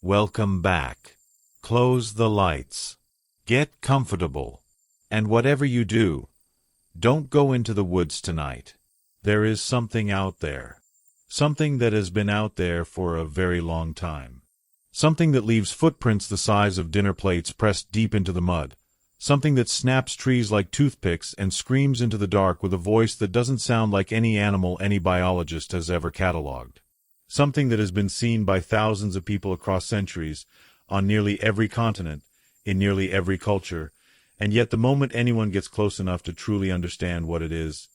Welcome back. Close the lights. Get comfortable. And whatever you do, don't go into the woods tonight. There is something out there. Something that has been out there for a very long time. Something that leaves footprints the size of dinner plates pressed deep into the mud. Something that snaps trees like toothpicks and screams into the dark with a voice that doesn't sound like any animal any biologist has ever catalogued. Something that has been seen by thousands of people across centuries, on nearly every continent, in nearly every culture, and yet the moment anyone gets close enough to truly understand what it is,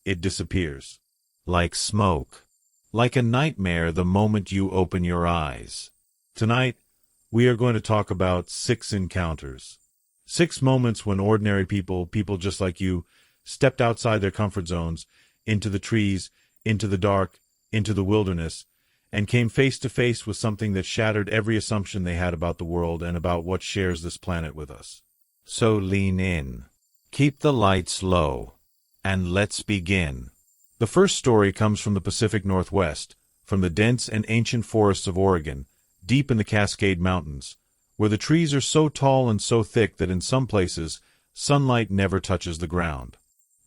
it disappears. Like smoke. Like a nightmare the moment you open your eyes. Tonight, we are going to talk about 6 encounters. 6 moments when ordinary people just like you, stepped outside their comfort zones, into the trees, into the dark, into the wilderness, and came face to face with something that shattered every assumption they had about the world and about what shares this planet with us. So lean in. Keep the lights low. And let's begin. The first story comes from the Pacific Northwest, from the dense and ancient forests of Oregon, deep in the Cascade Mountains, where the trees are so tall and so thick that in some places, sunlight never touches the ground.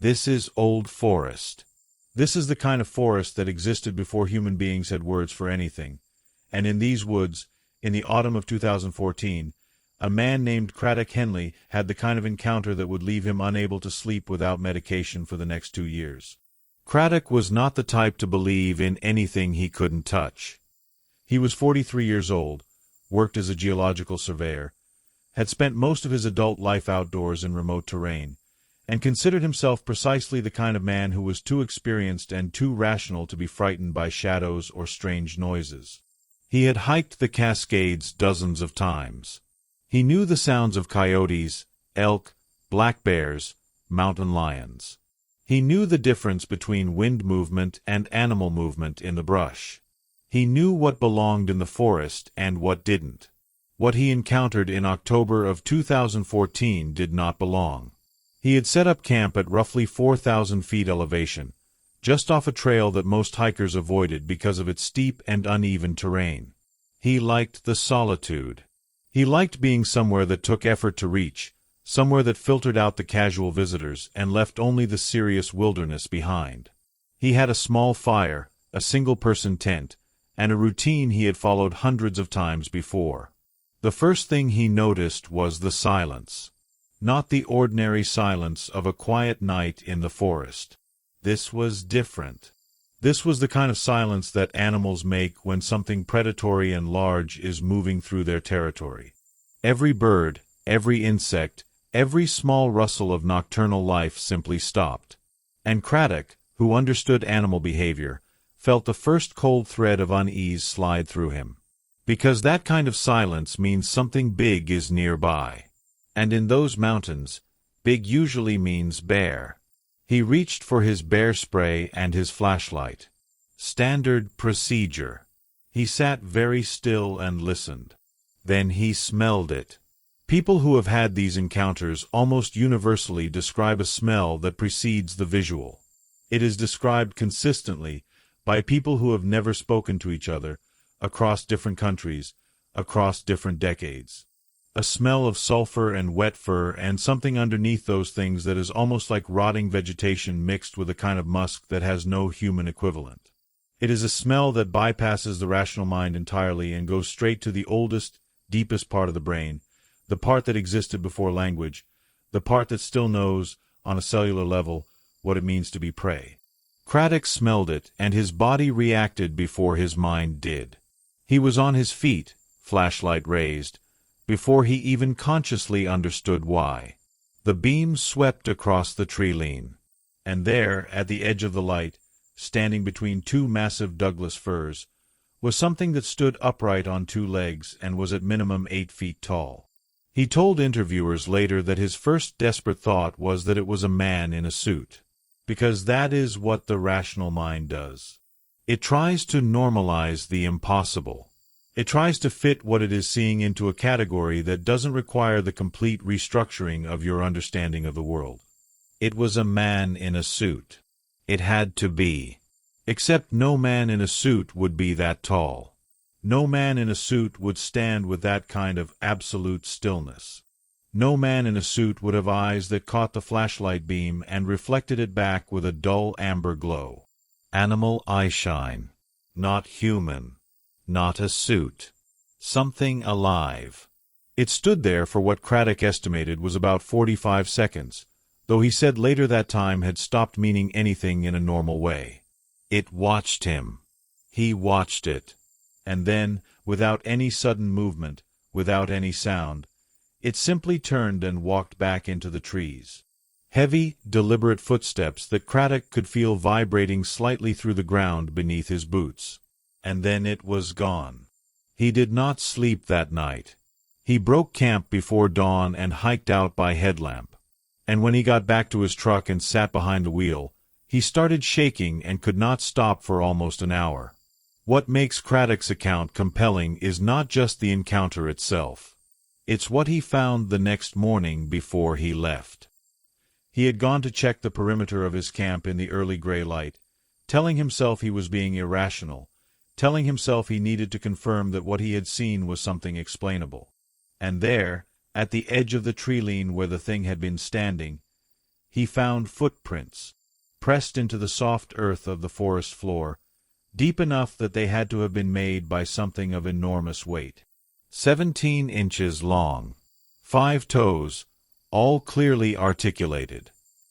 This is old forest. This is the kind of forest that existed before human beings had words for anything. And in these woods, in the autumn of 2014, a man named Craddock Henley had the kind of encounter that would leave him unable to sleep without medication for the next 2 years. Craddock was not the type to believe in anything he couldn't touch. He was 43 years old, worked as a geological surveyor, had spent most of his adult life outdoors in remote terrain, and considered himself precisely the kind of man who was too experienced and too rational to be frightened by shadows or strange noises. He had hiked the Cascades dozens of times. He knew the sounds of coyotes, elk, black bears, mountain lions. He knew the difference between wind movement and animal movement in the brush. He knew what belonged in the forest and what didn't. What he encountered in October of 2014 did not belong. He had set up camp at roughly 4,000 feet elevation, just off a trail that most hikers avoided because of its steep and uneven terrain. He liked the solitude. He liked being somewhere that took effort to reach, somewhere that filtered out the casual visitors and left only the serious wilderness behind. He had a small fire, a single-person tent, and a routine he had followed hundreds of times before. The first thing he noticed was the silence. Not the ordinary silence of a quiet night in the forest. This was different. This was the kind of silence that animals make when something predatory and large is moving through their territory. Every bird, every insect, every small rustle of nocturnal life simply stopped. And Craddock, who understood animal behavior, felt the first cold thread of unease slide through him. Because that kind of silence means something big is nearby. And in those mountains, big usually means bear. He reached for his bear spray and his flashlight. Standard procedure. He sat very still and listened. Then he smelled it. People who have had these encounters almost universally describe a smell that precedes the visual. It is described consistently by people who have never spoken to each other, across different countries, across different decades. A smell of sulfur and wet fur and something underneath those things that is almost like rotting vegetation mixed with a kind of musk that has no human equivalent. It is a smell that bypasses the rational mind entirely and goes straight to the oldest, deepest part of the brain, the part that existed before language, the part that still knows, on a cellular level, what it means to be prey. Craddock smelled it, and his body reacted before his mind did. He was on his feet, flashlight raised, before he even consciously understood why. The beam swept across the tree-line. And there, at the edge of the light, standing between 2 massive Douglas firs, was something that stood upright on 2 legs and was at minimum 8 feet tall. He told interviewers later that his first desperate thought was that it was a man in a suit. Because that is what the rational mind does. It tries to normalize the impossible. It tries to fit what it is seeing into a category that doesn't require the complete restructuring of your understanding of the world. It was a man in a suit. It had to be. Except no man in a suit would be that tall. No man in a suit would stand with that kind of absolute stillness. No man in a suit would have eyes that caught the flashlight beam and reflected it back with a dull amber glow. Animal eyeshine. Not human. Not a suit. Something alive. It stood there for what Craddock estimated was about 45 seconds, though he said later that time had stopped meaning anything in a normal way. It watched him. He watched it. And then, without any sudden movement, without any sound, it simply turned and walked back into the trees. Heavy, deliberate footsteps that Craddock could feel vibrating slightly through the ground beneath his boots. And then it was gone. He did not sleep that night. He broke camp before dawn and hiked out by headlamp. And when he got back to his truck and sat behind the wheel, he started shaking and could not stop for almost an hour. What makes Craddock's account compelling is not just the encounter itself. It's what he found the next morning before he left. He had gone to check the perimeter of his camp in the early gray light, telling himself he was being irrational, telling himself he needed to confirm that what he had seen was something explainable. And there, at the edge of the tree-line where the thing had been standing, he found footprints, pressed into the soft earth of the forest floor, deep enough that they had to have been made by something of enormous weight. 17 inches long. 5 toes, all clearly articulated.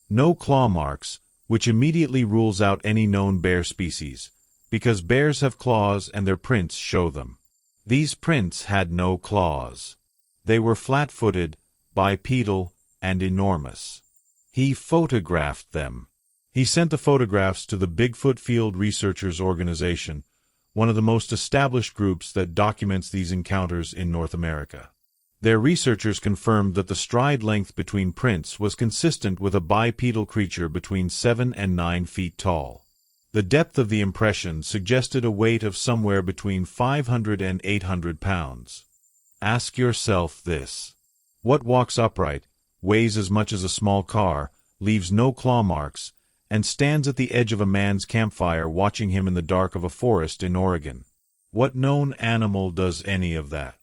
No claw marks, which immediately rules out any known bear species, because bears have claws and their prints show them. These prints had no claws. They were flat-footed, bipedal, and enormous. He photographed them. He sent the photographs to the Bigfoot Field Researchers Organization, one of the most established groups that documents these encounters in North America. Their researchers confirmed that the stride length between prints was consistent with a bipedal creature between 7 and 9 feet tall. The depth of the impression suggested a weight of somewhere between 500 and 800 pounds. Ask yourself this. What walks upright, weighs as much as a small car, leaves no claw marks, and stands at the edge of a man's campfire watching him in the dark of a forest in Oregon? What known animal does any of that?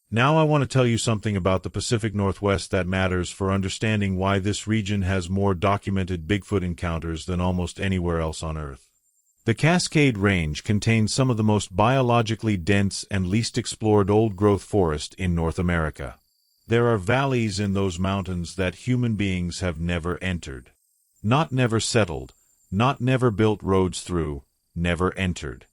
Now I want to tell you something about the Pacific Northwest that matters for understanding why this region has more documented Bigfoot encounters than almost anywhere else on Earth. The Cascade Range contains some of the most biologically dense and least explored old-growth forest in North America. There are valleys in those mountains that human beings have never entered. Not never settled, not never built roads through, never entered.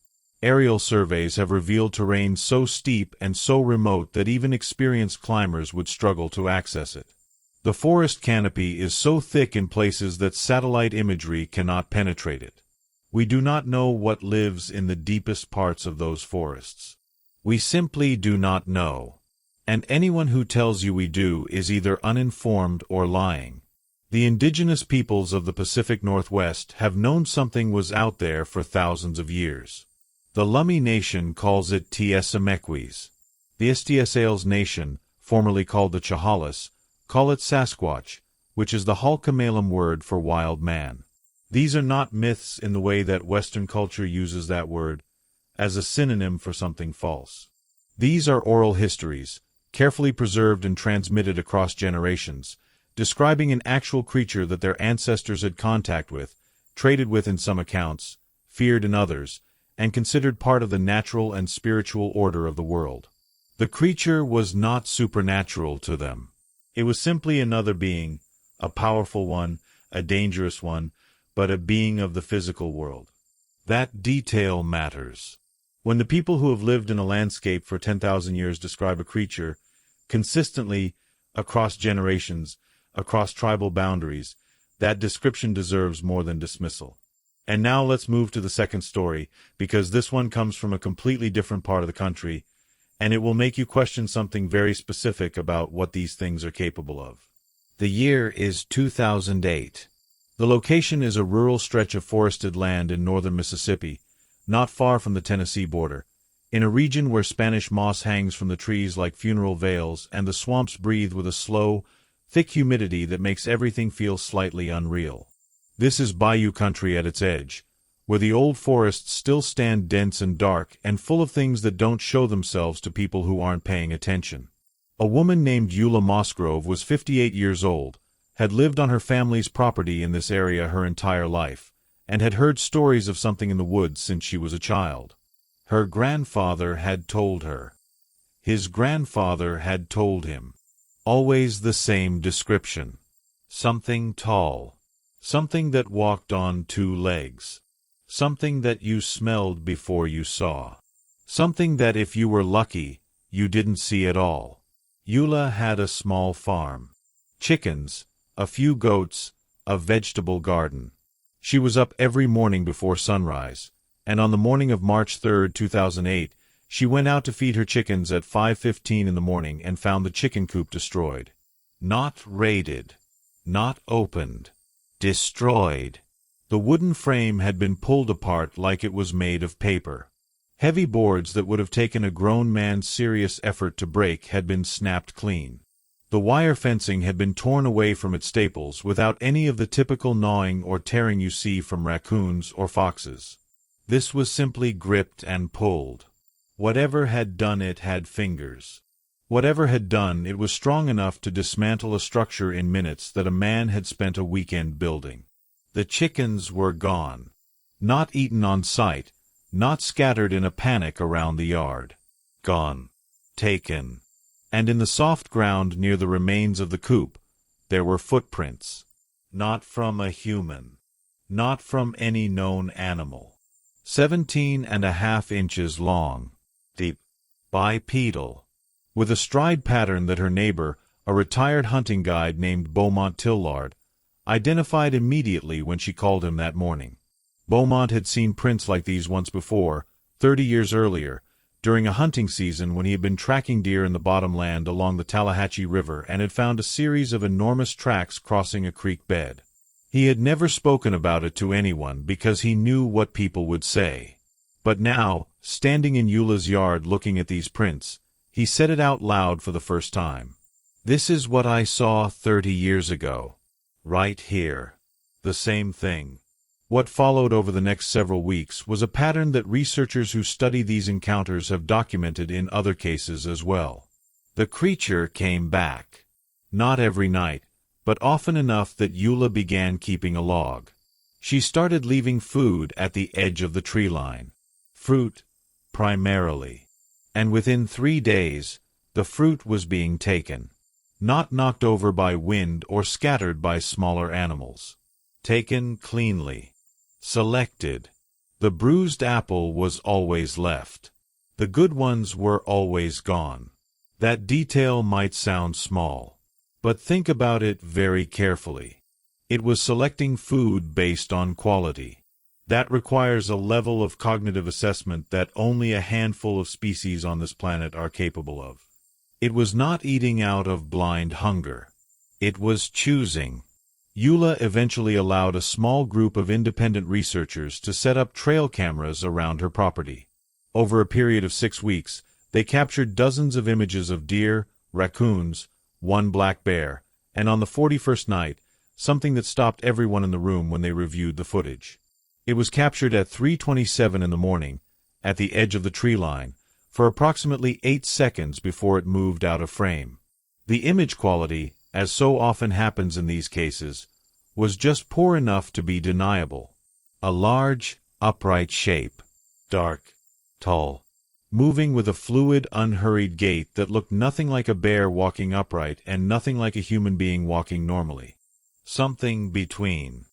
Aerial surveys have revealed terrain so steep and so remote that even experienced climbers would struggle to access it. The forest canopy is so thick in places that satellite imagery cannot penetrate it. We do not know what lives in the deepest parts of those forests. We simply do not know. And anyone who tells you we do is either uninformed or lying. The indigenous peoples of the Pacific Northwest have known something was out there for thousands of years. The Lummi Nation calls it Tiesamequis. The Estiesales Nation, formerly called the Chehalis, call it Sasquatch, which is the Halkomelem word for wild man. These are not myths in the way that Western culture uses that word, as a synonym for something false. These are oral histories, carefully preserved and transmitted across generations, describing an actual creature that their ancestors had contact with, traded with in some accounts, feared in others, and considered part of the natural and spiritual order of the world. The creature was not supernatural to them. It was simply another being, a powerful one, a dangerous one, but a being of the physical world. That detail matters. When the people who have lived in a landscape for 10,000 years describe a creature, consistently, across generations, across tribal boundaries, that description deserves more than dismissal. And now let's move to the second story, because this one comes from a completely different part of the country, and it will make you question something very specific about what these things are capable of. The year is 2008. The location is a rural stretch of forested land in northern Mississippi, not far from the Tennessee border, in a region where Spanish moss hangs from the trees like funeral veils and the swamps breathe with a slow, thick humidity that makes everything feel slightly unreal. This is bayou country at its edge, where the old forests still stand dense and dark and full of things that don't show themselves to people who aren't paying attention. A woman named Eula Mossgrove was 58 years old, had lived on her family's property in this area her entire life, and had heard stories of something in the woods since she was a child. Her grandfather had told her. His grandfather had told him. Always the same description. Something tall. Something that walked on two legs. Something that you smelled before you saw. Something that if you were lucky, you didn't see at all. Eula had a small farm. Chickens, a few goats, a vegetable garden. She was up every morning before sunrise, and on the morning of March 3, 2008, she went out to feed her chickens at 5:15 in the morning and found the chicken coop destroyed. Not raided. Not opened. Destroyed. The wooden frame had been pulled apart like it was made of paper. Heavy boards that would have taken a grown man's serious effort to break had been snapped clean. The wire fencing had been torn away from its staples without any of the typical gnawing or tearing you see from raccoons or foxes. This was simply gripped and pulled. Whatever had done it had fingers. Whatever had done it was strong enough to dismantle a structure in minutes that a man had spent a weekend building. The chickens were gone. Not eaten on sight, not scattered in a panic around the yard. Gone. Taken. And in the soft ground near the remains of the coop, there were footprints. Not from a human. Not from any known animal. 17.5 inches long. Deep. Bipedal. With a stride pattern that her neighbor, a retired hunting guide named Beaumont Tillard, identified immediately when she called him that morning. Beaumont had seen prints like these once before, 30 years earlier, during a hunting season when he had been tracking deer in the bottomland along the Tallahatchie River and had found a series of enormous tracks crossing a creek bed. He had never spoken about it to anyone because he knew what people would say. But now, standing in Eula's yard looking at these prints, he said it out loud for the first time. "This is what I saw 30 years ago. Right here. The same thing." What followed over the next several weeks was a pattern that researchers who study these encounters have documented in other cases as well. The creature came back. Not every night, but often enough that Eula began keeping a log. She started leaving food at the edge of the tree line. Fruit, primarily. And within 3 days, the fruit was being taken. Not knocked over by wind or scattered by smaller animals. Taken cleanly. Selected. The bruised apple was always left. The good ones were always gone. That detail might sound small, but think about it very carefully. It was selecting food based on quality. That requires a level of cognitive assessment that only a handful of species on this planet are capable of. It was not eating out of blind hunger. It was choosing. Eula eventually allowed a small group of independent researchers to set up trail cameras around her property. Over a period of 6 weeks, they captured dozens of images of deer, raccoons, one black bear, and on the 41st night, something that stopped everyone in the room when they reviewed the footage. It was captured at 3:27 in the morning, at the edge of the tree line, for approximately 8 seconds before it moved out of frame. The image quality, as so often happens in these cases, was just poor enough to be deniable. A large, upright shape. Dark. Tall. Moving with a fluid, unhurried gait that looked nothing like a bear walking upright and nothing like a human being walking normally. Something between.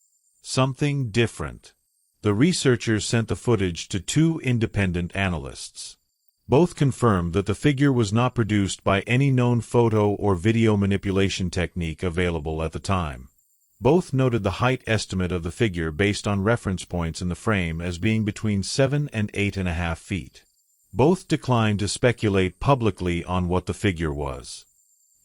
Something different. The researchers sent the footage to 2 independent analysts. Both confirmed that the figure was not produced by any known photo or video manipulation technique available at the time. Both noted the height estimate of the figure based on reference points in the frame as being between 7 and 8.5 feet. Both declined to speculate publicly on what the figure was.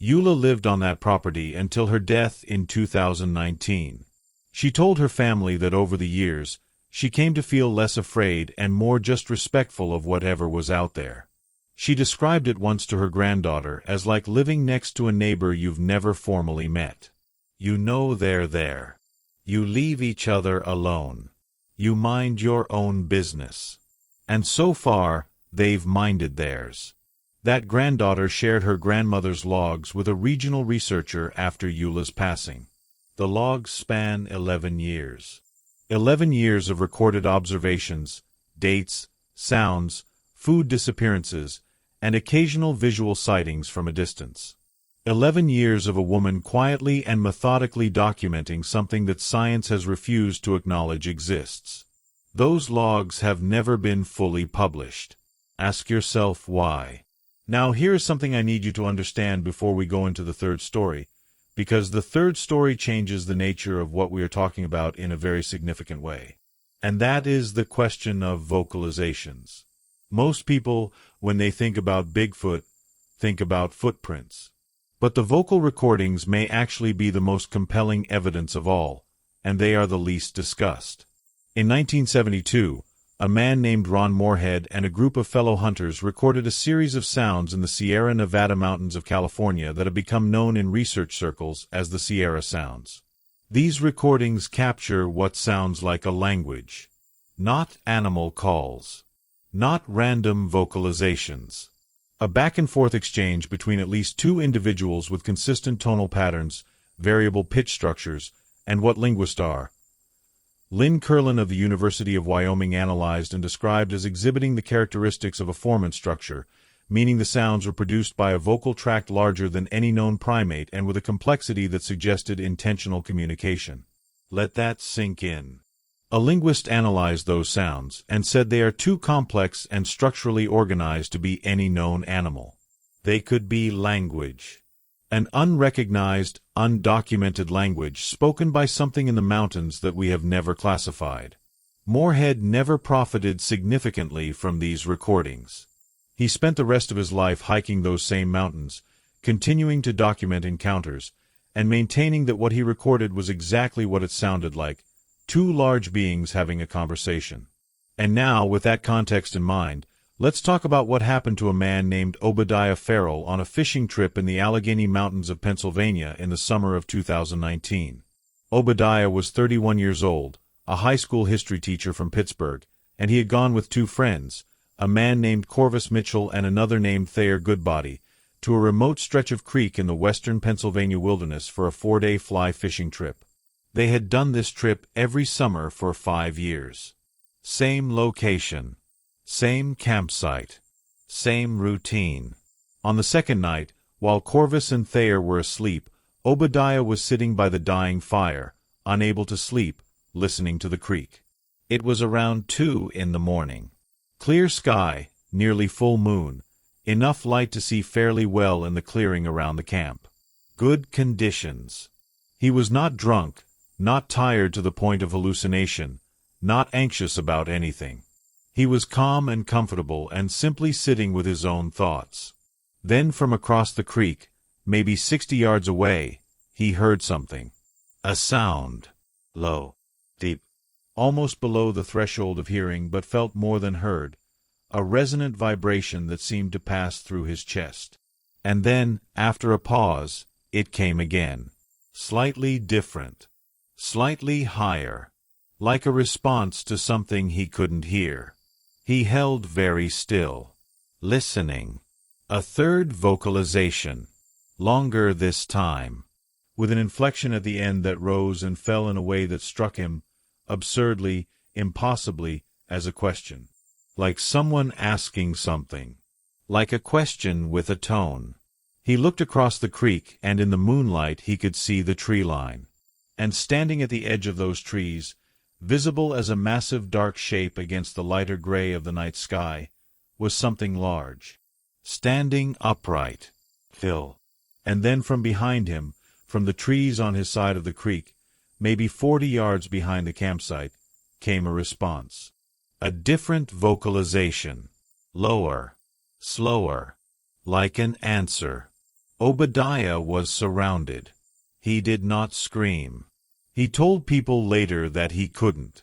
Eula lived on that property until her death in 2019. She told her family that over the years, she came to feel less afraid and more just respectful of whatever was out there. She described it once to her granddaughter as like living next to a neighbor you've never formally met. You know they're there. You leave each other alone. You mind your own business. And so far, they've minded theirs. That granddaughter shared her grandmother's logs with a regional researcher after Eula's passing. The logs span 11 years. 11 years of recorded observations, dates, sounds, food disappearances, and occasional visual sightings from a distance. 11 years of a woman quietly and methodically documenting something that science has refused to acknowledge exists. Those logs have never been fully published. Ask yourself why. Now here's something I need you to understand before we go into the third story, because the third story changes the nature of what we are talking about in a very significant way. And that is the question of vocalizations. Most people, when they think about Bigfoot, think about footprints. But the vocal recordings may actually be the most compelling evidence of all, and they are the least discussed. In 1972, a man named Ron Moorhead and a group of fellow hunters recorded a series of sounds in the Sierra Nevada mountains of California that have become known in research circles as the Sierra Sounds. These recordings capture what sounds like a language. Not animal calls. Not random vocalizations. A back-and-forth exchange between at least two individuals with consistent tonal patterns, variable pitch structures, and what linguists are. Lynn Curlin of the University of Wyoming analyzed and described as exhibiting the characteristics of a formant structure, meaning the sounds were produced by a vocal tract larger than any known primate and with a complexity that suggested intentional communication. Let that sink in. A linguist analyzed those sounds and said they are too complex and structurally organized to be any known animal. They could be language. An unrecognized, undocumented language spoken by something in the mountains that we have never classified. Moorhead never profited significantly from these recordings. He spent the rest of his life hiking those same mountains, continuing to document encounters, and maintaining that what he recorded was exactly what it sounded like, two large beings having a conversation. And now, with that context in mind, let's talk about what happened to a man named Obadiah Farrell on a fishing trip in the Allegheny Mountains of Pennsylvania in the summer of 2019. Obadiah was 31 years old, a high school history teacher from Pittsburgh, and he had gone with two friends, a man named Corvus Mitchell and another named Thayer Goodbody, to a remote stretch of creek in the western Pennsylvania wilderness for a 4-day fly fishing trip. They had done this trip every summer for 5 years. Same location. Same campsite. Same routine. On the second night, while Corvus and Thayer were asleep, Obadiah was sitting by the dying fire, unable to sleep, listening to the creek. It was around 2 in the morning. Clear sky, nearly full moon, enough light to see fairly well in the clearing around the camp. Good conditions. He was not drunk, not tired to the point of hallucination, not anxious about anything. He was calm and comfortable and simply sitting with his own thoughts. Then from across the creek, maybe 60 yards away, he heard something. A sound. Low. Deep. Almost below the threshold of hearing, but felt more than heard. A resonant vibration that seemed to pass through his chest. And then, after a pause, it came again. Slightly different. Slightly higher. Like a response to something he couldn't hear. He held very still. Listening. A third vocalization. Longer this time. With an inflection at the end that rose and fell in a way that struck him, absurdly, impossibly, as a question. Like someone asking something. Like a question with a tone. He looked across the creek, and in the moonlight he could see the tree line. And standing at the edge of those trees, visible as a massive dark shape against the lighter gray of the night sky, was something large. Standing upright. Hill. And then from behind him, from the trees on his side of the creek, maybe 40 yards behind the campsite, came a response. A different vocalization. Lower. Slower. Like an answer. Obadiah was surrounded. He did not scream. He told people later that he couldn't.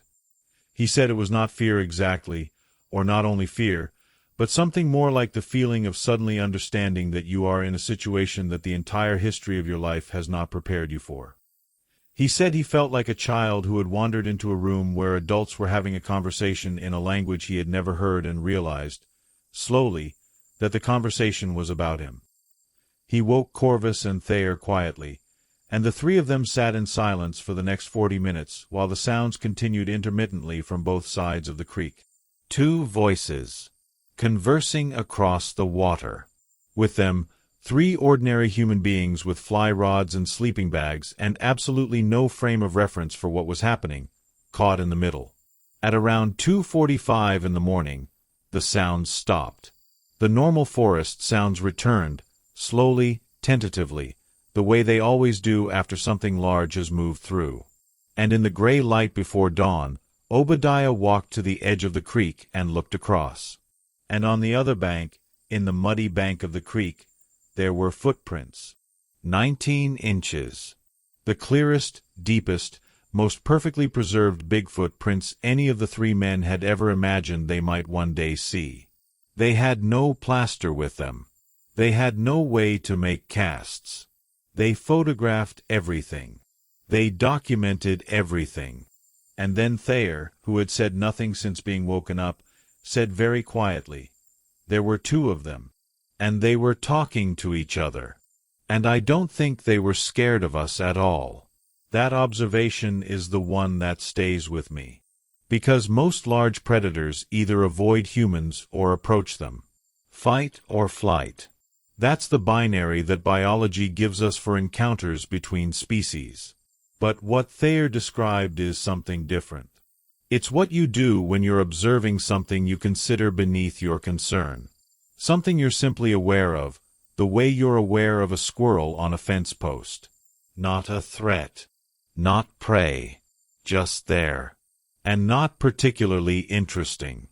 He said it was not fear exactly, or not only fear, but something more like the feeling of suddenly understanding that you are in a situation that the entire history of your life has not prepared you for. He said he felt like a child who had wandered into a room where adults were having a conversation in a language he had never heard and realized, slowly, that the conversation was about him. He woke Corvus and Thayer quietly, and the three of them sat in silence for the next 40 minutes while the sounds continued intermittently from both sides of the creek. Two voices, conversing across the water. With them, three ordinary human beings with fly rods and sleeping bags and absolutely no frame of reference for what was happening, caught in the middle. At around 2:45 in the morning, the sounds stopped. The normal forest sounds returned, slowly, tentatively, the way they always do after something large has moved through. And in the gray light before dawn, Obadiah walked to the edge of the creek and looked across. And on the other bank, in the muddy bank of the creek, there were footprints. 19 inches. The clearest, deepest, most perfectly preserved Bigfoot prints any of the three men had ever imagined they might one day see. They had no plaster with them. They had no way to make casts. They photographed everything. They documented everything. And then Thayer, who had said nothing since being woken up, said very quietly, "There were two of them. And they were talking to each other. And I don't think they were scared of us at all." That observation is the one that stays with me. Because most large predators either avoid humans or approach them. Fight or flight. That's the binary that biology gives us for encounters between species. But what Thayer described is something different. It's what you do when you're observing something you consider beneath your concern. Something you're simply aware of, the way you're aware of a squirrel on a fence post. Not a threat. Not prey. Just there. And not particularly interesting.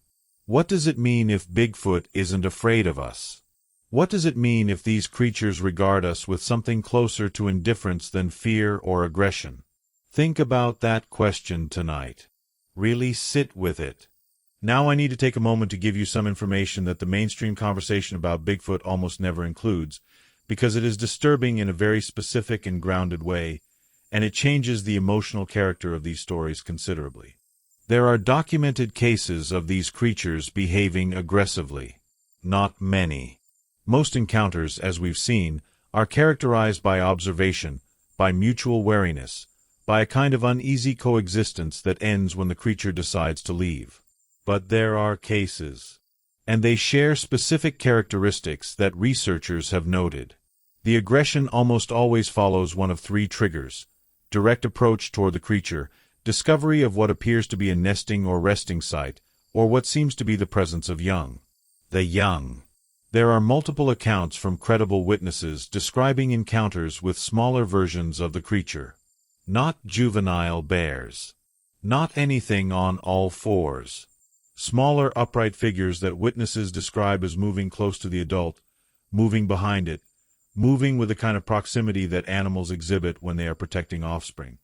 What does it mean if Bigfoot isn't afraid of us? What does it mean if these creatures regard us with something closer to indifference than fear or aggression? Think about that question tonight. Really sit with it. Now I need to take a moment to give you some information that the mainstream conversation about Bigfoot almost never includes, because it is disturbing in a very specific and grounded way, and it changes the emotional character of these stories considerably. There are documented cases of these creatures behaving aggressively. Not many. Most encounters, as we've seen, are characterized by observation, by mutual wariness, by a kind of uneasy coexistence that ends when the creature decides to leave. But there are cases. And they share specific characteristics that researchers have noted. The aggression almost always follows one of three triggers: direct approach toward the creature, discovery of what appears to be a nesting or resting site, or what seems to be the presence of young. The young. There are multiple accounts from credible witnesses describing encounters with smaller versions of the creature. Not juvenile bears. Not anything on all fours. Smaller upright figures that witnesses describe as moving close to the adult, moving behind it, moving with the kind of proximity that animals exhibit when they are protecting offspring.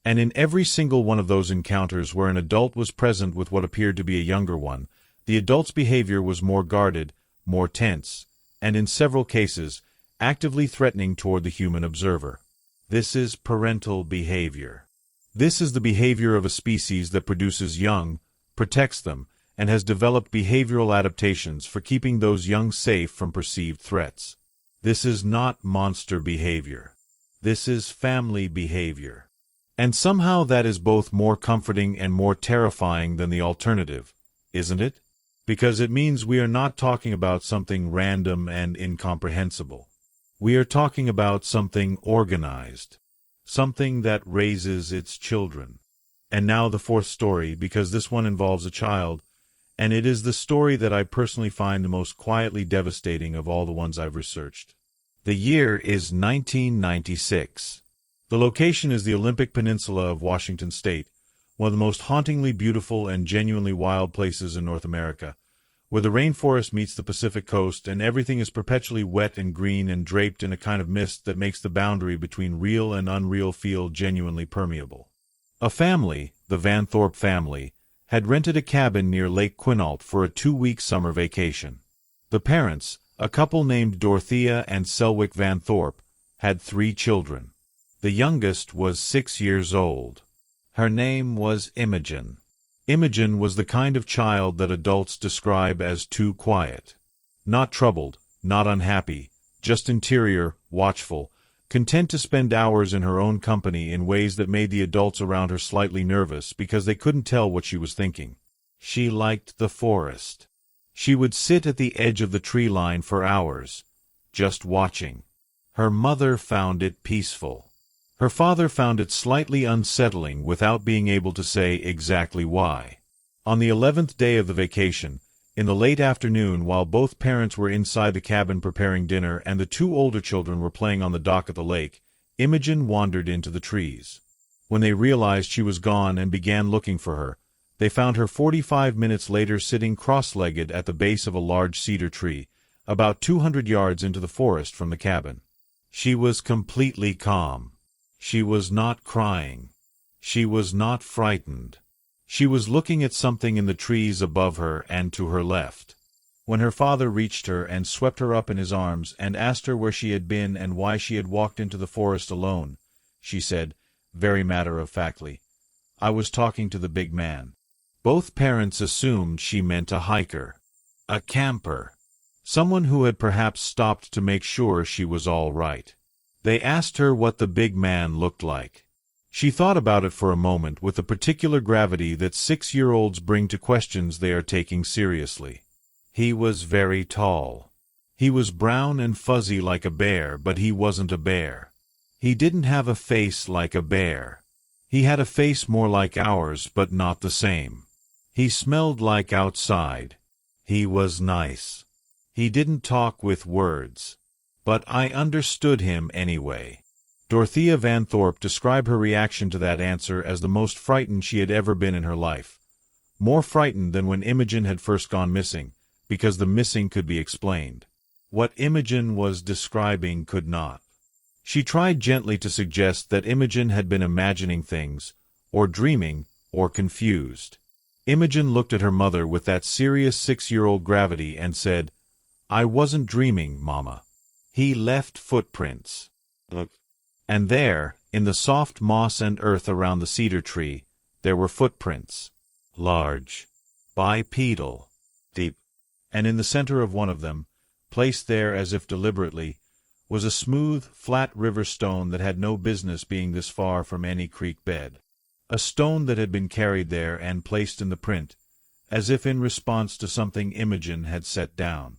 And in every single one of those encounters where an adult was present with what appeared to be a younger one, the adult's behavior was more guarded, more tense, and in several cases, actively threatening toward the human observer. This is parental behavior. This is the behavior of a species that produces young, protects them, and has developed behavioral adaptations for keeping those young safe from perceived threats. This is not monster behavior. This is family behavior. And somehow that is both more comforting and more terrifying than the alternative, isn't it? Because it means we are not talking about something random and incomprehensible. We are talking about something organized. Something that raises its children. And now the fourth story, because this one involves a child, and it is the story that I personally find the most quietly devastating of all the ones I've researched. The year is 1996. The location is the Olympic Peninsula of Washington State, one of the most hauntingly beautiful and genuinely wild places in North America, where the rainforest meets the Pacific coast and everything is perpetually wet and green and draped in a kind of mist that makes the boundary between real and unreal feel genuinely permeable. A family, the Van Thorpe family, had rented a cabin near Lake Quinault for a 2-week summer vacation. The parents, a couple named Dorothea and Selwick Van Thorpe, had 3 children. The youngest was 6 years old. Her name was Imogen. Imogen was the kind of child that adults describe as too quiet. Not troubled, not unhappy, just interior, watchful, content to spend hours in her own company in ways that made the adults around her slightly nervous because they couldn't tell what she was thinking. She liked the forest. She would sit at the edge of the tree line for hours, just watching. Her mother found it peaceful. Her father found it slightly unsettling without being able to say exactly why. On the 11th day of the vacation, in the late afternoon while both parents were inside the cabin preparing dinner and the 2 older children were playing on the dock at the lake, Imogen wandered into the trees. When they realized she was gone and began looking for her, they found her 45 minutes later sitting cross-legged at the base of a large cedar tree, about 200 yards into the forest from the cabin. She was completely calm. She was not crying. She was not frightened. She was looking at something in the trees above her and to her left. When her father reached her and swept her up in his arms and asked her where she had been and why she had walked into the forest alone, she said, very matter-of-factly, "I was talking to the big man." Both parents assumed she meant a hiker, a camper, someone who had perhaps stopped to make sure she was all right. They asked her what the big man looked like. She thought about it for a moment with the particular gravity that 6-year-olds bring to questions they are taking seriously. He was very tall. He was brown and fuzzy like a bear, but he wasn't a bear. He didn't have a face like a bear. He had a face more like ours, but not the same. He smelled like outside. He was nice. He didn't talk with words. But I understood him anyway. Dorothea Van Thorpe described her reaction to that answer as the most frightened she had ever been in her life. More frightened than when Imogen had first gone missing, because the missing could be explained. What Imogen was describing could not. She tried gently to suggest that Imogen had been imagining things, or dreaming, or confused. Imogen looked at her mother with that serious 6-year-old gravity and said, "I wasn't dreaming, Mama. He left footprints." And there, in the soft moss and earth around the cedar tree, there were footprints. Large, bipedal, deep. And in the center of one of them, placed there as if deliberately, was a smooth, flat river stone that had no business being this far from any creek bed. A stone that had been carried there and placed in the print, as if in response to something Imogen had set down.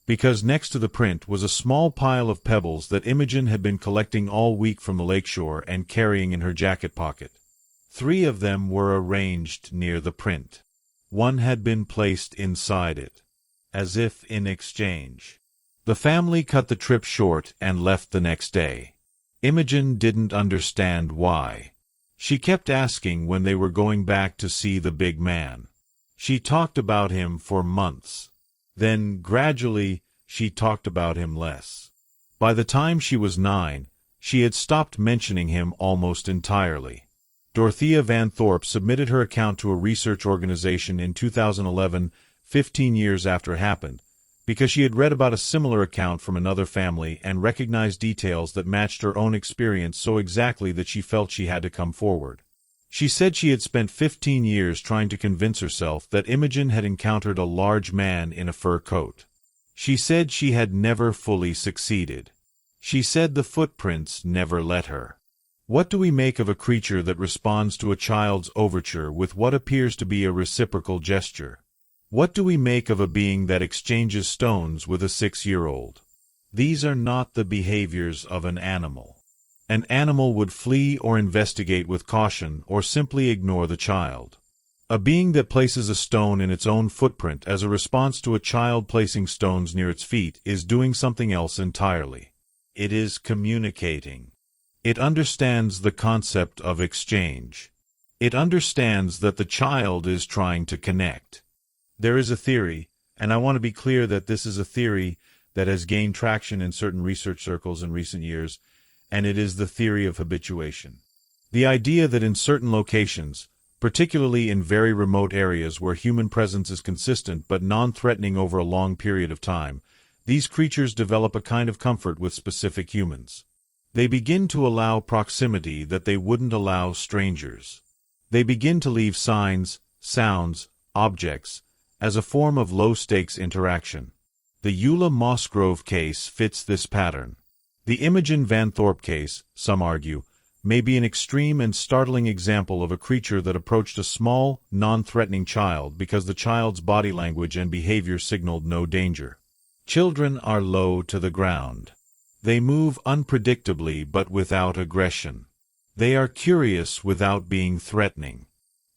Because next to the print was a small pile of pebbles that Imogen had been collecting all week from the lakeshore and carrying in her jacket pocket. 3 of them were arranged near the print. One had been placed inside it, as if in exchange. The family cut the trip short and left the next day. Imogen didn't understand why. She kept asking when they were going back to see the big man. She talked about him for months. Then, gradually, she talked about him less. By the time she was 9, she had stopped mentioning him almost entirely. Dorothea Van Thorpe submitted her account to a research organization in 2011, 15 years after it happened, because she had read about a similar account from another family and recognized details that matched her own experience so exactly that she felt she had to come forward. She said she had spent 15 years trying to convince herself that Imogen had encountered a large man in a fur coat. She said she had never fully succeeded. She said the footprints never let her. What do we make of a creature that responds to a child's overture with what appears to be a reciprocal gesture? What do we make of a being that exchanges stones with a 6-year-old? These are not the behaviors of an animal. An animal would flee or investigate with caution or simply ignore the child. A being that places a stone in its own footprint as a response to a child placing stones near its feet is doing something else entirely. It is communicating. It understands the concept of exchange. It understands that the child is trying to connect. There is a theory, and I want to be clear that this is a theory that has gained traction in certain research circles in recent years, and it is the theory of habituation. The idea that in certain locations, particularly in very remote areas where human presence is consistent but non-threatening over a long period of time, these creatures develop a kind of comfort with specific humans. They begin to allow proximity that they wouldn't allow strangers. They begin to leave signs, sounds, objects, as a form of low-stakes interaction. The Eula Mossgrove case fits this pattern. The Imogen Van Thorpe case, some argue, may be an extreme and startling example of a creature that approached a small, non-threatening child because the child's body language and behavior signaled no danger. Children are low to the ground. They move unpredictably but without aggression. They are curious without being threatening.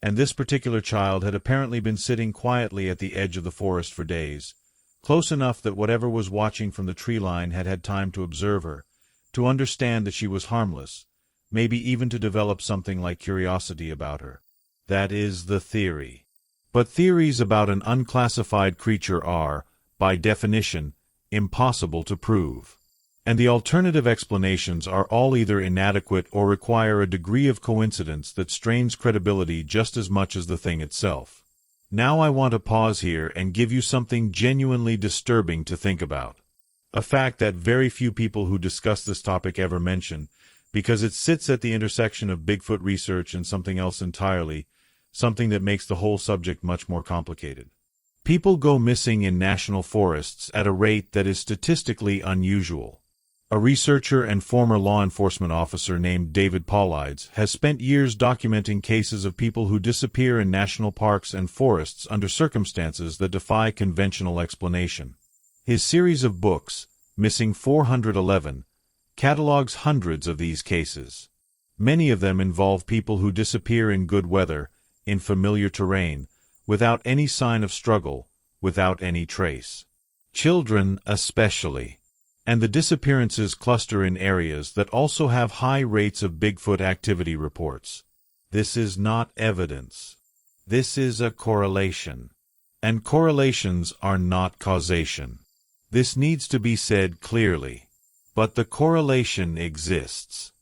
And this particular child had apparently been sitting quietly at the edge of the forest for days, close enough that whatever was watching from the tree line had had time to observe her, to understand that she was harmless, maybe even to develop something like curiosity about her. That is the theory. But theories about an unclassified creature are, by definition, impossible to prove. And the alternative explanations are all either inadequate or require a degree of coincidence that strains credibility just as much as the thing itself. Now I want to pause here and give you something genuinely disturbing to think about. A fact that very few people who discuss this topic ever mention, because it sits at the intersection of Bigfoot research and something else entirely, something that makes the whole subject much more complicated. People go missing in national forests at a rate that is statistically unusual. A researcher and former law enforcement officer named David Paulides has spent years documenting cases of people who disappear in national parks and forests under circumstances that defy conventional explanation. His series of books, Missing 411, catalogs hundreds of these cases. Many of them involve people who disappear in good weather, in familiar terrain, without any sign of struggle, without any trace. Children especially. And the disappearances cluster in areas that also have high rates of Bigfoot activity reports. This is not evidence. This is a correlation. And correlations are not causation. This needs to be said clearly. But the correlation exists.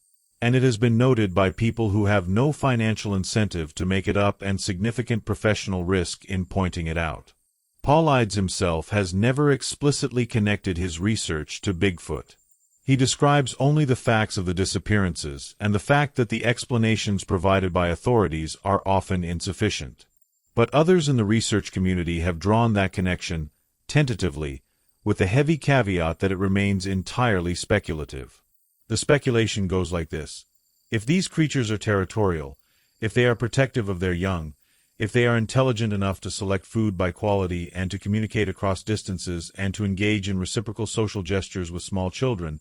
And it has been noted by people who have no financial incentive to make it up and significant professional risk in pointing it out. Paulides himself has never explicitly connected his research to Bigfoot. He describes only the facts of the disappearances and the fact that the explanations provided by authorities are often insufficient. But others in the research community have drawn that connection, tentatively, with the heavy caveat that it remains entirely speculative. The speculation goes like this. If these creatures are territorial, if they are protective of their young, if they are intelligent enough to select food by quality and to communicate across distances and to engage in reciprocal social gestures with small children,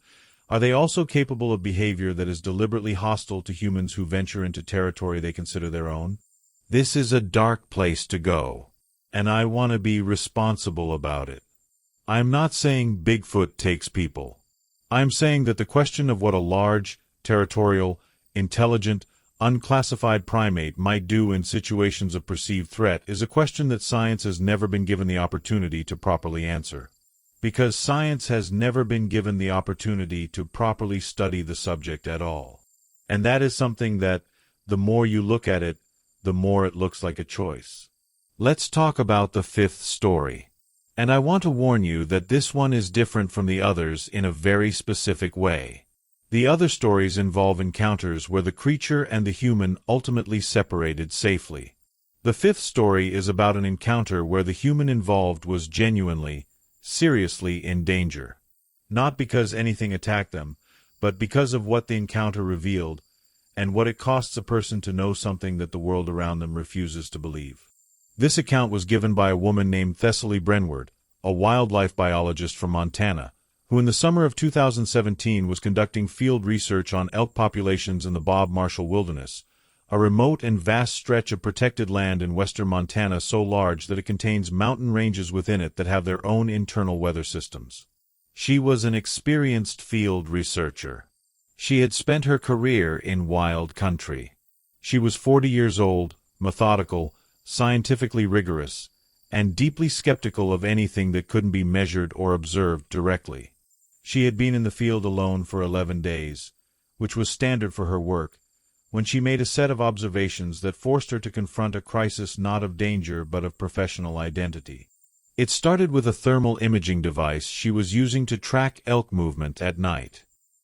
are they also capable of behavior that is deliberately hostile to humans who venture into territory they consider their own? This is a dark place to go, and I want to be responsible about it. I'm not saying Bigfoot takes people. I'm saying that the question of what a large, territorial, intelligent, unclassified primate might do in situations of perceived threat is a question that science has never been given the opportunity to properly answer. Because science has never been given the opportunity to properly study the subject at all. And that is something that, the more you look at it, the more it looks like a choice. Let's talk about the fifth story. And I want to warn you that this one is different from the others in a very specific way. The other stories involve encounters where the creature and the human ultimately separated safely. The fifth story is about an encounter where the human involved was genuinely, seriously in danger. Not because anything attacked them, but because of what the encounter revealed, and what it costs a person to know something that the world around them refuses to believe. This account was given by a woman named Thessaly Brenward, a wildlife biologist from Montana, who in the summer of 2017 was conducting field research on elk populations in the Bob Marshall Wilderness, a remote and vast stretch of protected land in western Montana so large that it contains mountain ranges within it that have their own internal weather systems. She was an experienced field researcher. She had spent her career in wild country. She was 40 years old, methodical, scientifically rigorous, and deeply skeptical of anything that couldn't be measured or observed directly. She had been in the field alone for 11 days, which was standard for her work, when she made a set of observations that forced her to confront a crisis not of danger but of professional identity. It started with a thermal imaging device she was using to track elk movement at night.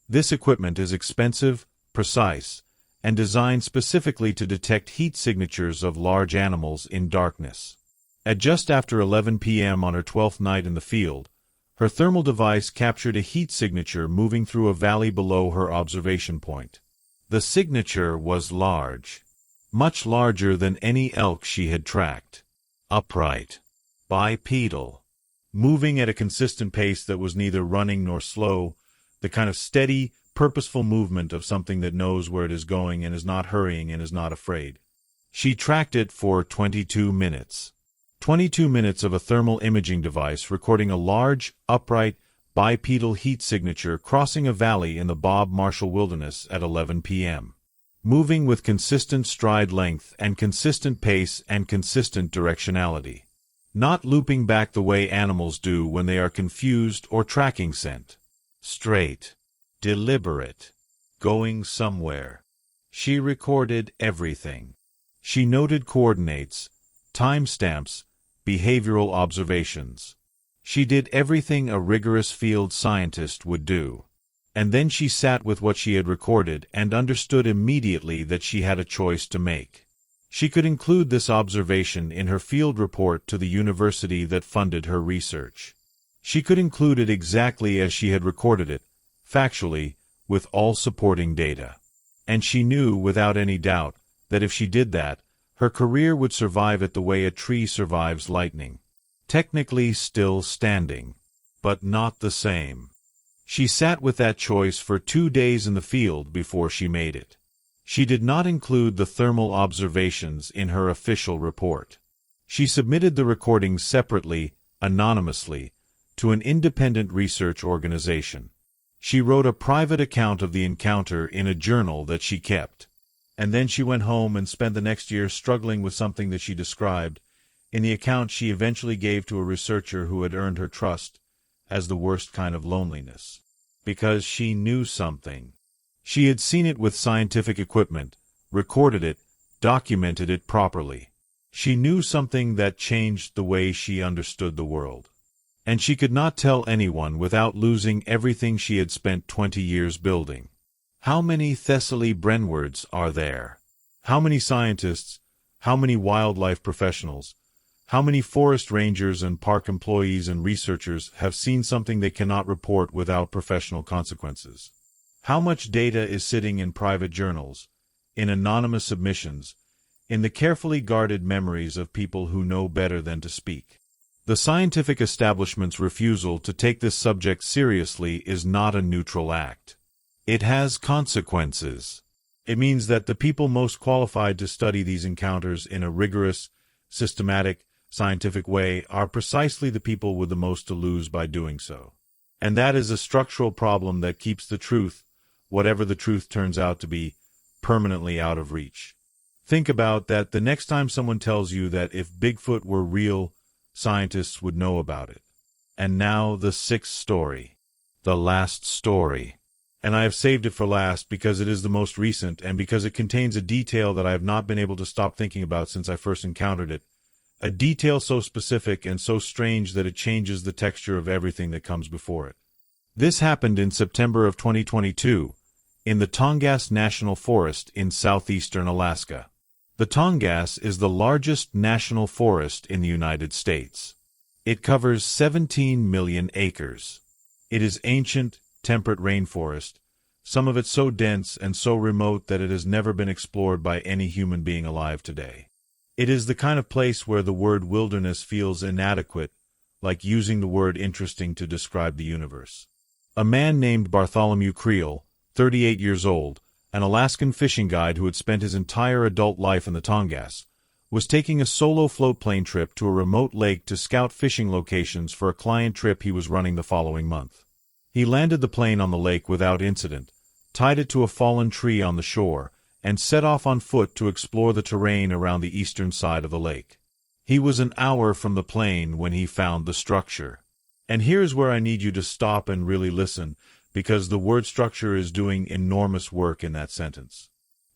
This equipment is expensive, precise, and designed specifically to detect heat signatures of large animals in darkness. At just after 11 p.m. on her 12th night in the field, her thermal device captured a heat signature moving through a valley below her observation point. The signature was large, much larger than any elk she had tracked. Upright, bipedal, moving at a consistent pace that was neither running nor slow, the kind of steady, purposeful movement of something that knows where it is going and is not hurrying and is not afraid. She tracked it for 22 minutes. 22 minutes of a thermal imaging device recording a large, upright, bipedal heat signature crossing a valley in the Bob Marshall Wilderness at 11 p.m. Moving with consistent stride length and consistent pace and consistent directionality. Not looping back the way animals do when they are confused or tracking scent. Straight. Deliberate. Going somewhere. She recorded everything. She noted coordinates, timestamps, behavioral observations. She did everything a rigorous field scientist would do. And then she sat with what she had recorded and understood immediately that she had a choice to make. She could include this observation in her field report to the university that funded her research. She could include it exactly as she had recorded it, factually, with all supporting data. And she knew, without any doubt, that if she did that, her career would survive it the way a tree survives lightning. Technically still standing, but not the same. She sat with that choice for 2 days in the field before she made it. She did not include the thermal observations in her official report. She submitted the recordings separately, anonymously, to an independent research organization. She wrote a private account of the encounter in a journal that she kept. And then she went home and spent the next year struggling with something that she described, in the account she eventually gave to a researcher who had earned her trust, as the worst kind of loneliness. Because she knew something. She had seen it with scientific equipment, recorded it, documented it properly. She knew something that changed the way she understood the world. And she could not tell anyone without losing everything she had spent 20 years building. How many Thessaly Brenwards are there? How many scientists? How many wildlife professionals? How many forest rangers and park employees and researchers have seen something they cannot report without professional consequences? How much data is sitting in private journals, in anonymous submissions, in the carefully guarded memories of people who know better than to speak? The scientific establishment's refusal to take this subject seriously is not a neutral act. It has consequences. It means that the people most qualified to study these encounters in a rigorous, systematic, scientific way are precisely the people with the most to lose by doing so. And that is a structural problem that keeps the truth, whatever the truth turns out to be, permanently out of reach. Think about that the next time someone tells you that if Bigfoot were real, scientists would know about it. And now the sixth story. The last story. And I have saved it for last because it is the most recent and because it contains a detail that I have not been able to stop thinking about since I first encountered it. A detail so specific and so strange that it changes the texture of everything that comes before it. This happened in September of 2022, in the Tongass National Forest in southeastern Alaska. The Tongass is the largest national forest in the United States. It covers 17 million acres. It is ancient, temperate rainforest, some of it so dense and so remote that it has never been explored by any human being alive today. It is the kind of place where the word wilderness feels inadequate, like using the word interesting to describe the universe. A man named Bartholomew Creel, 38 years old, an Alaskan fishing guide who had spent his entire adult life in the Tongass, was taking a solo float plane trip to a remote lake to scout fishing locations for a client trip he was running the following month. He landed the plane on the lake without incident, tied it to a fallen tree on the shore, and set off on foot to explore the terrain around the eastern side of the lake. He was an hour from the plane when he found the structure. And here's where I need you to stop and really listen, because the word structure is doing enormous work in that sentence.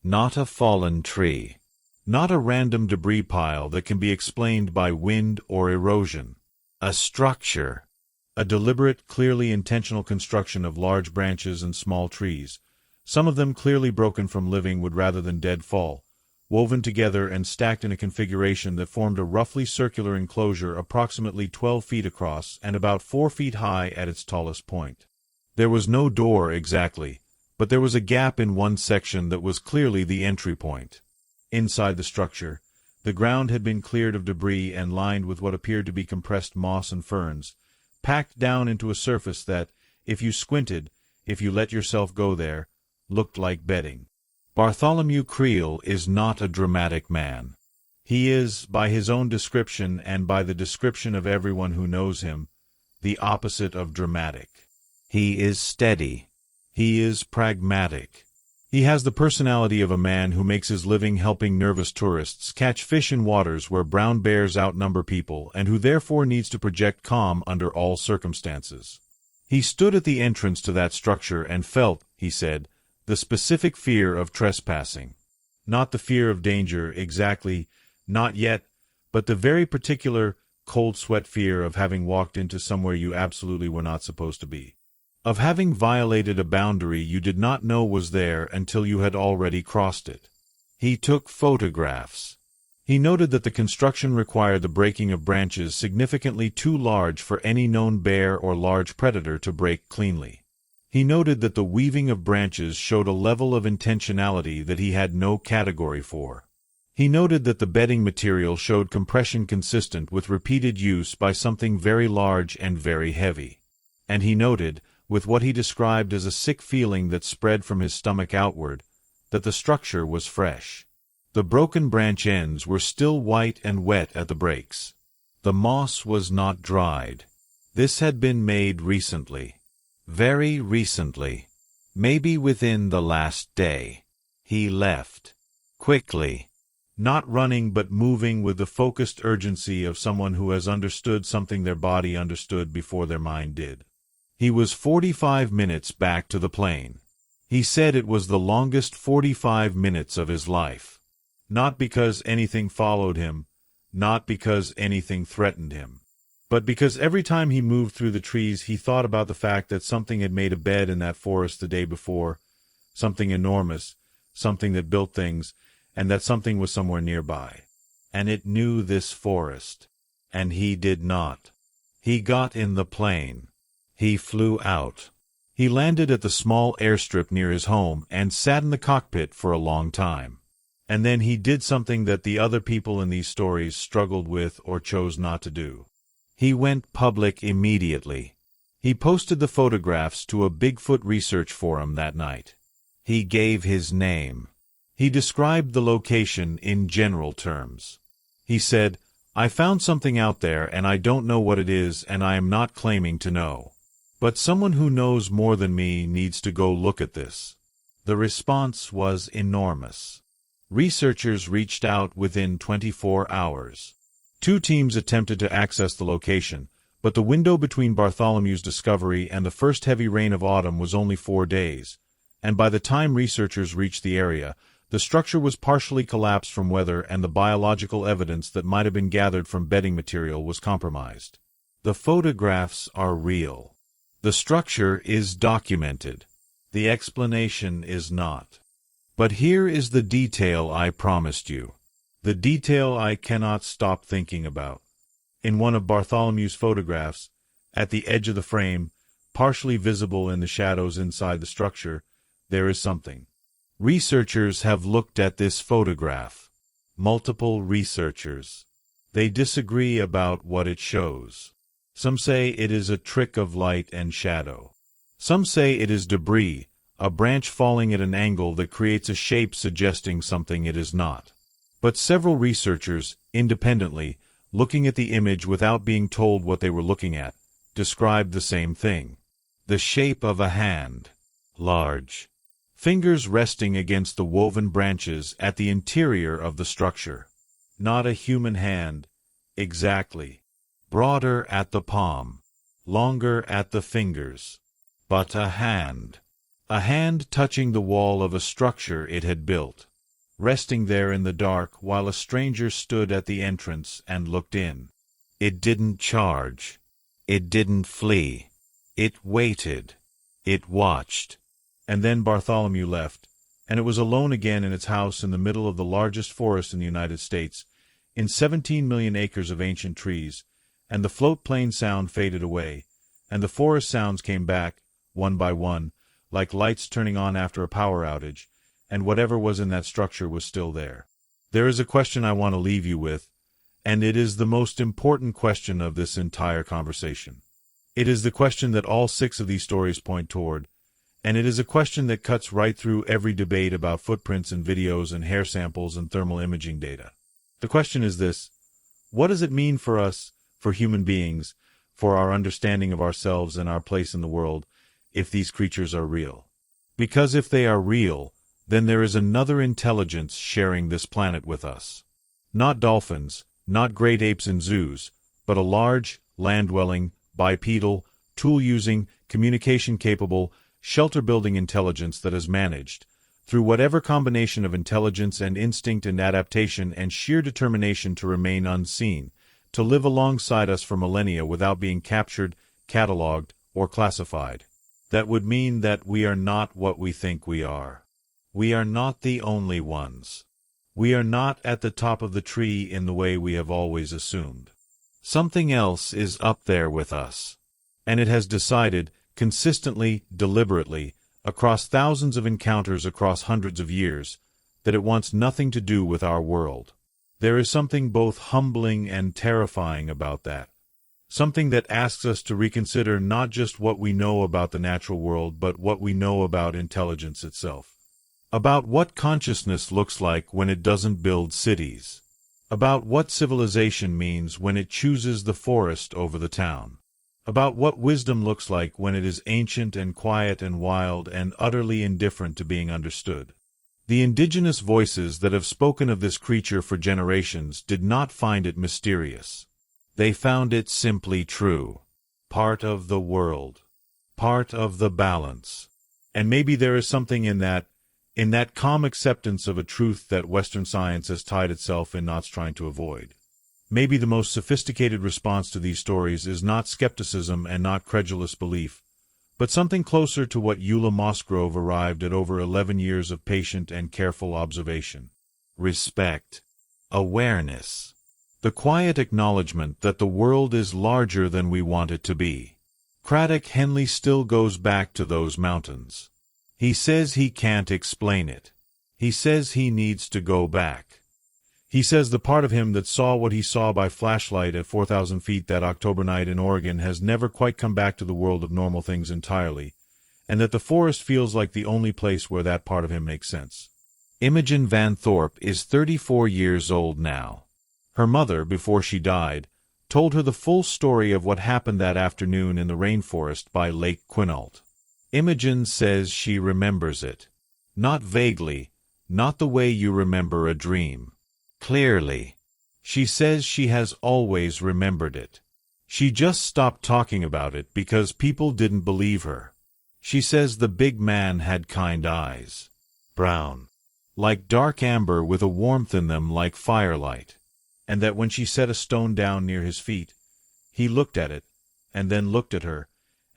Not a fallen tree. Not a random debris pile that can be explained by wind or erosion. A structure. A deliberate, clearly intentional construction of large branches and small trees, some of them clearly broken from living wood rather than dead fall, woven together and stacked in a configuration that formed a roughly circular enclosure approximately 12 feet across and about 4 feet high at its tallest point. There was no door exactly, but there was a gap in one section that was clearly the entry point. Inside the structure, the ground had been cleared of debris and lined with what appeared to be compressed moss and ferns, packed down into a surface that, if you squinted, if you let yourself go there, looked like bedding. Bartholomew Creel is not a dramatic man. He is, by his own description and by the description of everyone who knows him, the opposite of dramatic. He is steady. He is pragmatic. He has the personality of a man who makes his living helping nervous tourists catch fish in waters where brown bears outnumber people and who therefore needs to project calm under all circumstances. He stood at the entrance to that structure and felt, he said, the specific fear of trespassing. Not the fear of danger, exactly, not yet, but the very particular, cold sweat fear of having walked into somewhere you absolutely were not supposed to be. Of having violated a boundary you did not know was there until you had already crossed it. He took photographs. He noted that the construction required the breaking of branches significantly too large for any known bear or large predator to break cleanly. He noted that the weaving of branches showed a level of intentionality that he had no category for. He noted that the bedding material showed compression consistent with repeated use by something very large and very heavy. And he noted, with what he described as a sick feeling that spread from his stomach outward, that the structure was fresh. The broken branch ends were still white and wet at the breaks. The moss was not dried. This had been made recently. Very recently. Maybe within the last day. He left. Quickly. Not running but moving with the focused urgency of someone who has understood something their body understood before their mind did. He was 45 minutes back to the plane. He said it was the longest 45 minutes of his life. Not because anything followed him, not because anything threatened him, but because every time he moved through the trees he thought about the fact that something had made a bed in that forest the day before, something enormous, something that built things, and that something was somewhere nearby. And it knew this forest. And he did not. He got in the plane. He flew out. He landed at the small airstrip near his home and sat in the cockpit for a long time. And then he did something that the other people in these stories struggled with or chose not to do. He went public immediately. He posted the photographs to a Bigfoot research forum that night. He gave his name. He described the location in general terms. He said, "I found something out there and I don't know what it is and I am not claiming to know. But someone who knows more than me needs to go look at this." The response was enormous. Researchers reached out within 24 hours. 2 teams attempted to access the location, but the window between Bartholomew's discovery and the first heavy rain of autumn was only 4 days, and by the time researchers reached the area, the structure was partially collapsed from weather and the biological evidence that might have been gathered from bedding material was compromised. The photographs are real. The structure is documented. The explanation is not. But here is the detail I promised you. The detail I cannot stop thinking about. In one of Bartholomew's photographs, at the edge of the frame, partially visible in the shadows inside the structure, there is something. Researchers have looked at this photograph. Multiple researchers. They disagree about what it shows. Some say it is a trick of light and shadow. Some say it is debris, a branch falling at an angle that creates a shape suggesting something it is not. But several researchers, independently, looking at the image without being told what they were looking at, described the same thing. The shape of a hand. Large. Fingers resting against the woven branches at the interior of the structure. Not a human hand, exactly. Broader at the palm, longer at the fingers. But a hand. A hand touching the wall of a structure it had built. Resting there in the dark while a stranger stood at the entrance and looked in. It didn't charge. It didn't flee. It waited. It watched. And then Bartholomew left, and it was alone again in its house in the middle of the largest forest in the United States, in 17 million acres of ancient trees, and the float-plane sound faded away, and the forest sounds came back, one by one, like lights turning on after a power outage, and whatever was in that structure was still there. There is a question I want to leave you with, and it is the most important question of this entire conversation. It is the question that all 6 of these stories point toward, and it is a question that cuts right through every debate about footprints and videos and hair samples and thermal imaging data. The question is this: what does it mean for us, for human beings, for our understanding of ourselves and our place in the world, if these creatures are real? Because if they are real, then there is another intelligence sharing this planet with us. Not dolphins, not great apes in zoos, but a large, land-dwelling, bipedal, tool-using, communication-capable, shelter-building intelligence that has managed, through whatever combination of intelligence and instinct and adaptation and sheer determination to remain unseen, to live alongside us for millennia without being captured, catalogued, or classified. That would mean that we are not what we think we are. We are not the only ones. We are not at the top of the tree in the way we have always assumed. Something else is up there with us. And it has decided, consistently, deliberately, across thousands of encounters across hundreds of years, that it wants nothing to do with our world. There is something both humbling and terrifying about that. Something that asks us to reconsider not just what we know about the natural world, but what we know about intelligence itself. About what consciousness looks like when it doesn't build cities. About what civilization means when it chooses the forest over the town. About what wisdom looks like when it is ancient and quiet and wild and utterly indifferent to being understood. The indigenous voices that have spoken of this creature for generations did not find it mysterious. They found it simply true. Part of the world. Part of the balance. And maybe there is something in that calm acceptance of a truth that Western science has tied itself in knots trying to avoid. Maybe the most sophisticated response to these stories is not skepticism and not credulous belief, but something closer to what Eula Mossgrove arrived at over 11 years of patient and careful observation. Respect. Awareness. The quiet acknowledgement that the world is larger than we want it to be. Craddock Henley still goes back to those mountains. He says he can't explain it. He says he needs to go back. He says the part of him that saw what he saw by flashlight at 4,000 feet that October night in Oregon has never quite come back to the world of normal things entirely, and that the forest feels like the only place where that part of him makes sense. Imogen Van Thorpe is 34 years old now. Her mother, before she died, told her the full story of what happened that afternoon in the rainforest by Lake Quinault. Imogen says she remembers it. Not vaguely, not the way you remember a dream. Clearly. She says she has always remembered it. She just stopped talking about it because people didn't believe her. She says the big man had kind eyes. Brown. Like dark amber with a warmth in them like firelight. And that when she set a stone down near his feet, he looked at it, and then looked at her,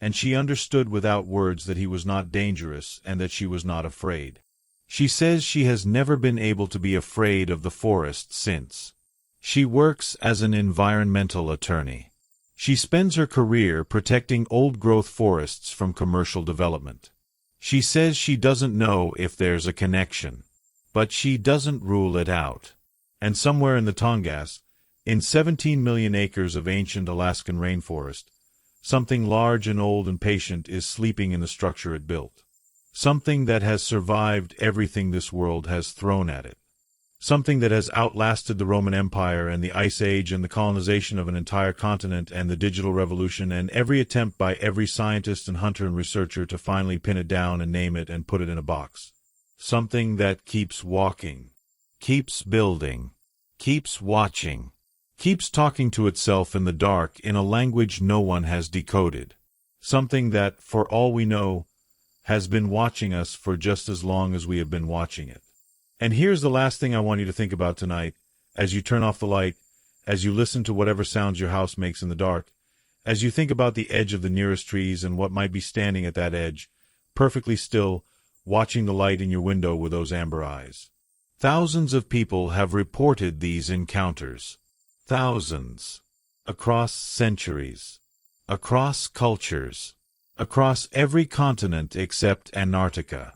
and she understood without words that he was not dangerous and that she was not afraid. She says she has never been able to be afraid of the forest since. She works as an environmental attorney. She spends her career protecting old-growth forests from commercial development. She says she doesn't know if there's a connection, but she doesn't rule it out. And somewhere in the Tongass, in 17 million acres of ancient Alaskan rainforest, something large and old and patient is sleeping in the structure it built. Something that has survived everything this world has thrown at it. Something that has outlasted the Roman Empire and the Ice Age and the colonization of an entire continent and the digital revolution and every attempt by every scientist and hunter and researcher to finally pin it down and name it and put it in a box. Something that keeps walking, keeps building, keeps watching, keeps talking to itself in the dark in a language no one has decoded. Something that, for all we know, has been watching us for just as long as we have been watching it. And here's the last thing I want you to think about tonight, as you turn off the light, as you listen to whatever sounds your house makes in the dark, As you think about the edge of the nearest trees and what might be standing at that edge, perfectly still, watching the light in your window with those amber eyes. Thousands of people have reported these encounters. Thousands. Across centuries. Across cultures. Across every continent except Antarctica.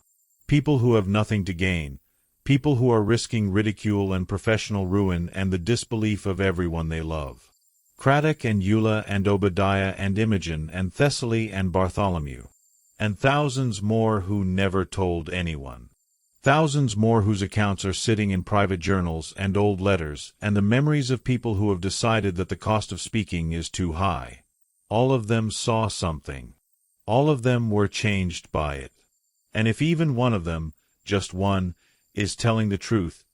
People who have nothing to gain. People who are risking ridicule and professional ruin and the disbelief of everyone they love. Craddock and Eula and Obadiah and Imogen and Thessaly and Bartholomew. And thousands more who never told anyone. Thousands more whose accounts are sitting in private journals and old letters, and the memories of people who have decided that the cost of speaking is too high. All of them saw something. All of them were changed by it. And if even one of them, just one, is telling the truth,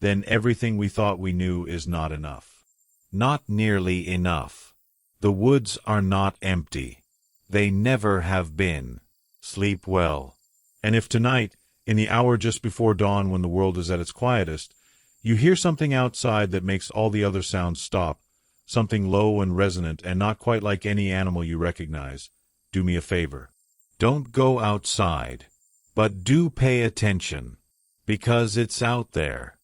then everything we thought we knew is not enough. Not nearly enough. The woods are not empty. They never have been. Sleep well. And if tonight, in the hour just before dawn when the world is at its quietest, you hear something outside that makes all the other sounds stop, something low and resonant and not quite like any animal you recognize, do me a favor. Don't go outside, but do pay attention, because it's out there,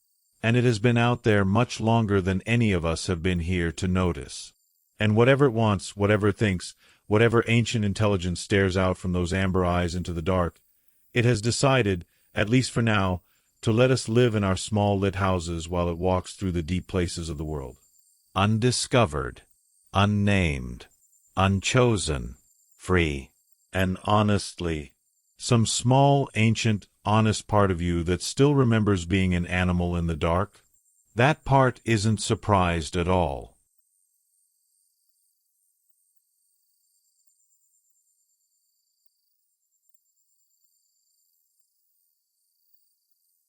and it has been out there much longer than any of us have been here to notice. And whatever it wants, whatever it thinks, whatever ancient intelligence stares out from those amber eyes into the dark, it has decided, at least for now, to let us live in our small lit houses while it walks through the deep places of the world. Undiscovered, unnamed, unchosen, free, and honestly, some small, ancient, honest part of you that still remembers being an animal in the dark, that part isn't surprised at all.